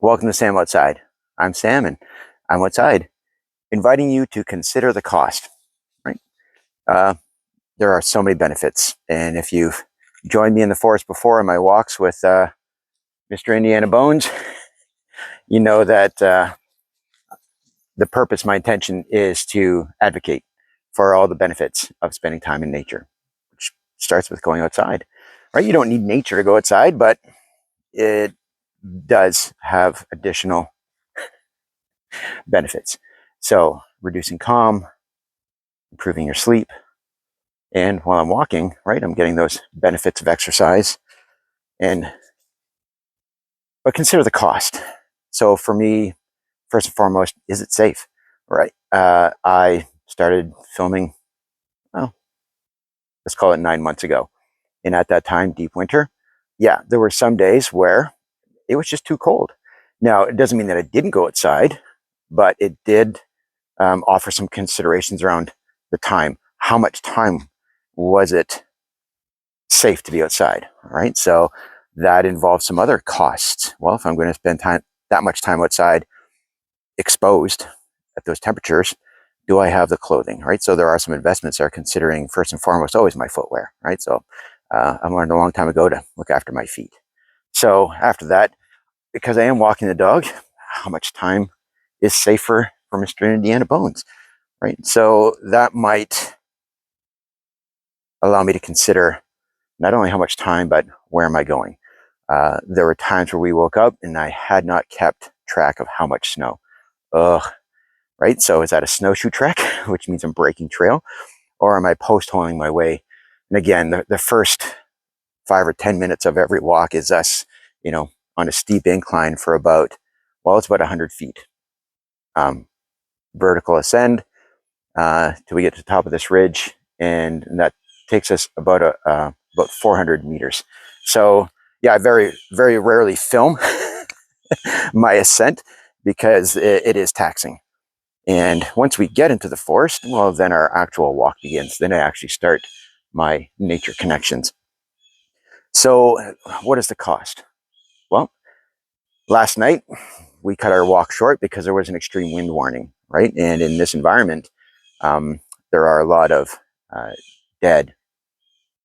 Welcome to Sam Outside. I'm Sam and I'm outside, inviting you to consider the cost, right? Uh, there are so many benefits. And if you've joined me in the forest before in my walks with Mr. Indiana Bones, you know that the purpose, my intention is to advocate for all the benefits of spending time in nature, which starts with going outside, right? You don't need nature to go outside, but it does have additional benefits. So reducing calm, improving your sleep. And while I'm walking, right, I'm getting those benefits of exercise. But consider the cost. So for me, first and foremost, is it safe? Right. I started filming, well, let's call it 9 months ago. And at that time, deep winter, yeah, there were some days where it was just too cold. Now, it doesn't mean that I didn't go outside, but it did offer some considerations around the time. How much time was it safe to be outside, right? So that involves some other costs. Well, if I'm going to spend that much time outside exposed at those temperatures, do I have the clothing, right? So there are some investments that are considering first and foremost always my footwear, right? So I learned a long time ago to look after my feet. So after that, because I am walking the dog, how much time is safer for Mr. Indiana Bones, right? So that might allow me to consider not only how much time, but where am I going? There were times where we woke up and I had not kept track of how much snow. Ugh, right? So is that a snowshoe trek, which means I'm breaking trail, or am I post-holing my way? And again, the first 5 or 10 minutes of every walk is us, on a steep incline for it's about 100 feet. Vertical ascend till we get to the top of this ridge, and that takes us about 400 meters. So yeah, I very, very rarely film my ascent because it is taxing. And once we get into the forest, well, then our actual walk begins. Then I actually start my nature connections. So what is the cost? Well, last night we cut our walk short because there was an extreme wind warning, right? And in this environment, there are a lot of dead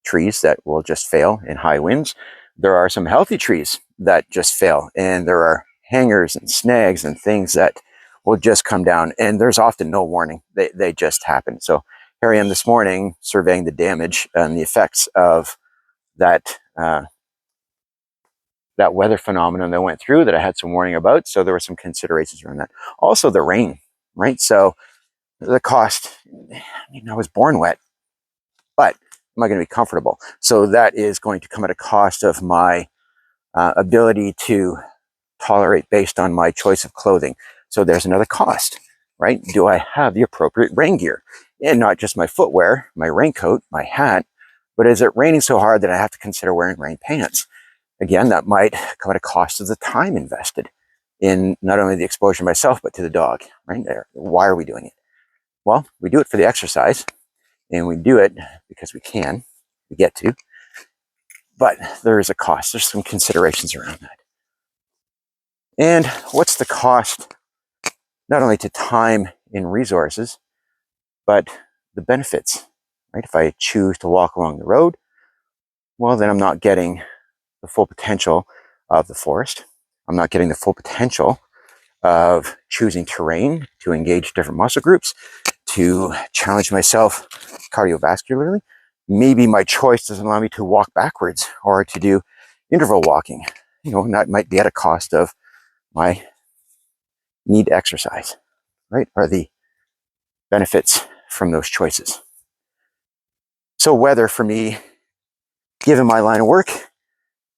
trees that will just fail in high winds. There are some healthy trees that just fail, and there are hangers and snags and things that will just come down, and there's often no warning. They just happen. So here I am this morning surveying the damage and the effects of that that weather phenomenon that went through that I had some warning about. So there were some considerations around that. Also the rain, right? So the cost, I was born wet, but am I going to be comfortable? So that is going to come at a cost of my ability to tolerate based on my choice of clothing. So there's another cost, right? Do I have the appropriate rain gear? And not just my footwear, my raincoat, my hat, but is it raining so hard that I have to consider wearing rain pants? Again, that might come at a cost of the time invested in not only the exposure myself, but to the dog, right there. Why are we doing it? Well, we do it for the exercise, and we do it because we get to, but there is a cost. There's some considerations around that. And what's the cost, not only to time and resources, but the benefits, right? If I choose to walk along the road, well, then I'm not getting the full potential of the forest. I'm not getting the full potential of choosing terrain to engage different muscle groups, to challenge myself cardiovascularly. Maybe my choice doesn't allow me to walk backwards or to do interval walking. And that might be at a cost of my need to exercise, right? Or the benefits from those choices. So weather for me, given my line of work,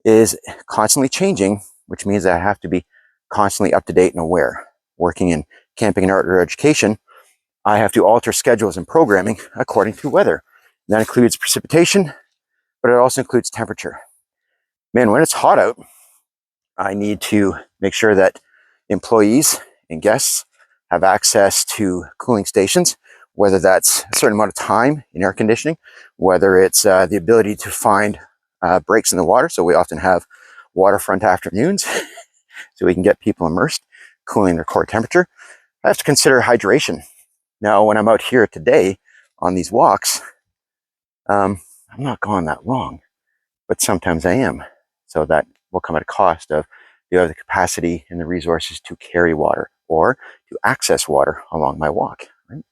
is constantly changing, which means that I have to be constantly up to date and aware. Working in camping and outdoor education, I have to alter schedules and programming according to weather. That includes precipitation, but it also includes temperature. Man, when it's hot out, I need to make sure that employees and guests have access to cooling stations, whether that's a certain amount of time in air conditioning, whether it's the ability to find breaks in the water. So we often have waterfront afternoons so we can get people immersed, cooling their core temperature. I have to consider hydration. Now, when I'm out here today on these walks, I'm not gone that long, but sometimes I am. So that will come at a cost of, do you have the capacity and the resources to carry water or to access water along my walk, right?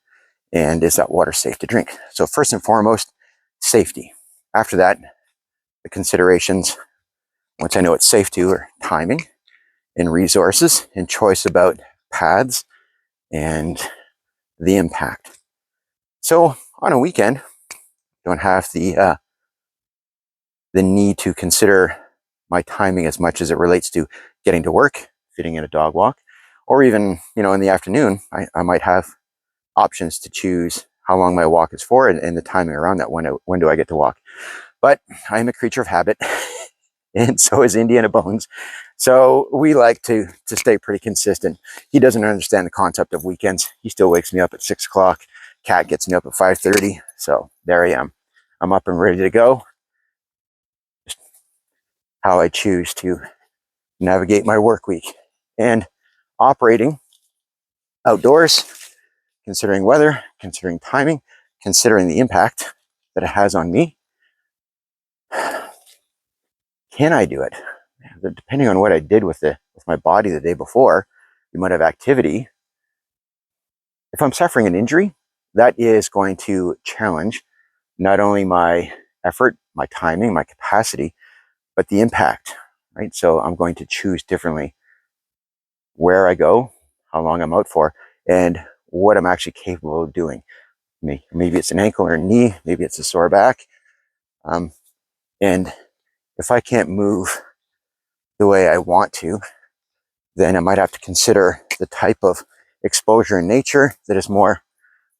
And is that water safe to drink? So first and foremost, safety. After that, the considerations, once I know it's safe to, are timing and resources and choice about paths and the impact. So on a weekend, don't have the need to consider my timing as much as it relates to getting to work, fitting in a dog walk, or even, in the afternoon, I might have options to choose how long my walk is for and the timing around that. When do I get to walk? But I'm a creature of habit, and so is Indiana Bones. So we like to stay pretty consistent. He doesn't understand the concept of weekends. He still wakes me up at 6 o'clock. Cat gets me up at 5:30. So there I am. I'm up and ready to go. Just how I choose to navigate my work week. And operating outdoors, considering weather, considering timing, considering the impact that it has on me. Can I do it? Depending on what I did with my body the day before, you might have activity. If I'm suffering an injury, that is going to challenge not only my effort, my timing, my capacity, but the impact, right? So I'm going to choose differently where I go, how long I'm out for, and what I'm actually capable of doing. Maybe it's an ankle or a knee, maybe it's a sore back. And if I can't move the way I want to, then I might have to consider the type of exposure in nature that is more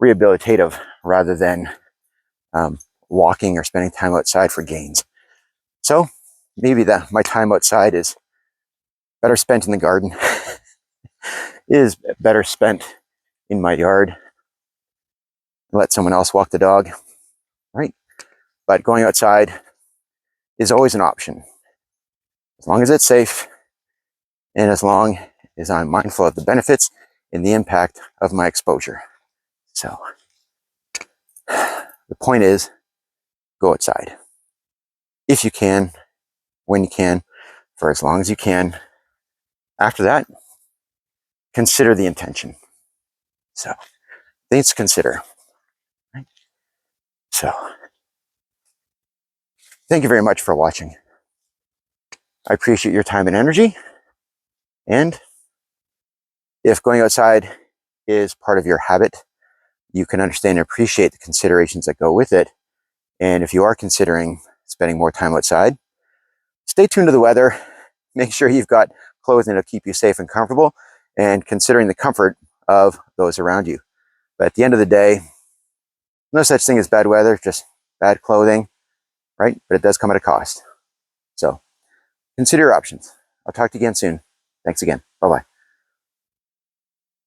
rehabilitative rather than walking or spending time outside for gains. So maybe my time outside is better spent in the garden, is better spent in my yard. Let someone else walk the dog, right? But going outside is always an option, as long as it's safe and as long as I'm mindful of the benefits and the impact of my exposure. So the point is, go outside. If you can, when you can, for as long as you can. After that, consider the intention. So things to consider. Right? So thank you very much for watching. I appreciate your time and energy. And if going outside is part of your habit, you can understand and appreciate the considerations that go with it. And if you are considering spending more time outside, stay tuned to the weather. Make sure you've got clothing to keep you safe and comfortable, and considering the comfort of those around you. But at the end of the day, no such thing as bad weather, just bad clothing, right? But it does come at a cost. So consider your options. I'll talk to you again soon. Thanks again. Bye-bye.